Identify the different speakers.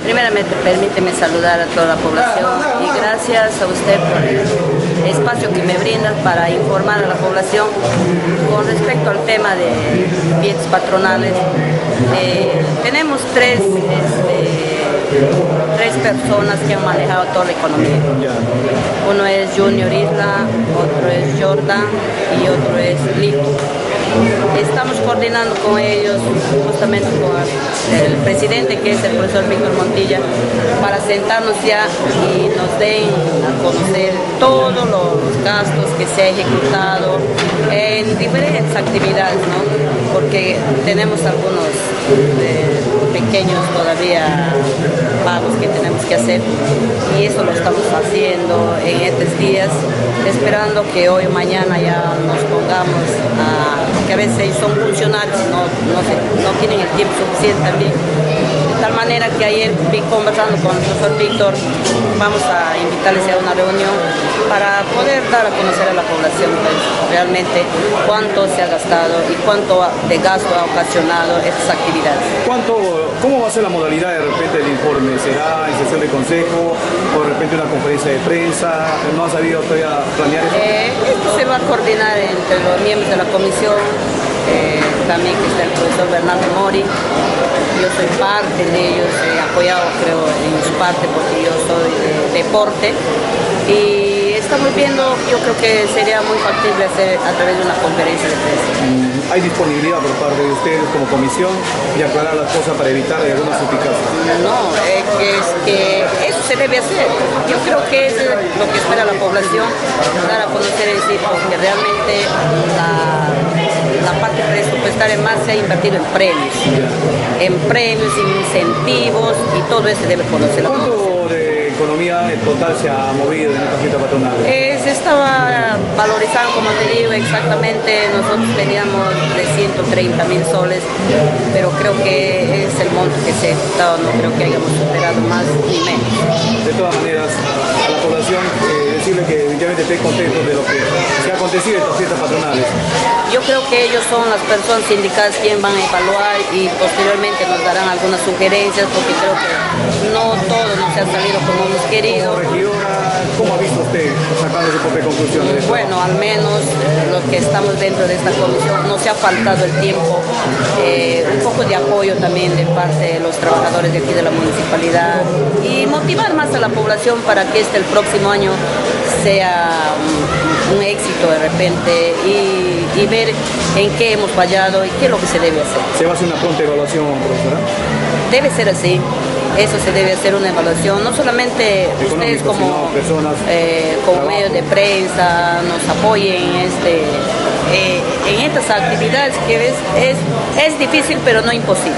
Speaker 1: Primeramente, permíteme saludar a toda la población y gracias a usted por el espacio que me brinda para informar a la población con respecto al tema de fiestas patronales. Tenemos tres personas que han manejado toda la economía. Uno es Junior Isla, otro es Jordan y otro es Lito. Estamos coordinando con ellos, justamente con el presidente, que es el profesor Víctor Montilla, para sentarnos ya y nos den a conocer todos los gastos que se ha ejecutado en diferentes actividades, ¿no? Porque tenemos algunos pequeños todavía pagos que tenemos que hacer y eso lo estamos haciendo en estos días, esperando que hoy o mañana ya nos pongamos porque a veces son funcionarios y no tienen el tiempo suficiente también. De tal manera que ayer conversando con el profesor Víctor, vamos a invitarles a una reunión para poder dar a conocer a la población pues, realmente cuánto se ha gastado y cuánto de gasto ha ocasionado estas actividades.
Speaker 2: ¿Cómo va a ser la modalidad de repente del informe? ¿Será en sesión de consejo o de repente una conferencia de prensa? ¿No ha sabido todavía planear eso?
Speaker 1: Esto se va a coordinar entre los miembros de la comisión, también que está el profesor Bernardo Mori. Yo soy parte de ellos, he apoyado creo en su parte porque yo soy de deporte y estamos viendo, yo creo que sería muy factible hacer a través de una conferencia de prensa.
Speaker 2: ¿Hay disponibilidad por parte de ustedes como comisión y aclarar las cosas para evitar algunas suspicacias?
Speaker 1: No, es que eso se debe hacer. Yo creo que es lo que espera la población, dar a conocer y decir porque realmente la parte presupuestaria más se ha invertido en premios, incentivos y todo eso se debe conocer.
Speaker 2: ¿Cuánto de economía en total se ha movido en esta fiesta patronal?
Speaker 1: Se estaba valorizando, como te digo, exactamente, nosotros teníamos de 130.000 soles, pero creo que es el monto que se ha ejecutado, no creo que hayamos superado más ni menos.
Speaker 2: De todas maneras, a la población decirle que definitivamente esté contento de lo que se ha acontecido en estas fiestas patronales.
Speaker 1: Yo creo que ellos son las personas indicadas quien van a evaluar y posteriormente nos darán algunas sugerencias porque creo que no todo nos ha salido como hemos querido.
Speaker 2: Como regidora, ¿cómo ha visto usted sacando sus propias conclusiones?
Speaker 1: Bueno, al menos los que estamos dentro de esta comisión nos ha faltado el tiempo, un poco de apoyo también de parte de los trabajadores de aquí de la municipalidad y motivar más a la población para que el próximo año sea un éxito de repente y ver en qué hemos fallado y qué es lo que se debe hacer.
Speaker 2: ¿Se va a hacer una pronta evaluación, profesora?
Speaker 1: Debe ser así. Eso se debe hacer una evaluación, no solamente ustedes como medios de prensa nos apoyen en estas actividades que es difícil pero no imposible.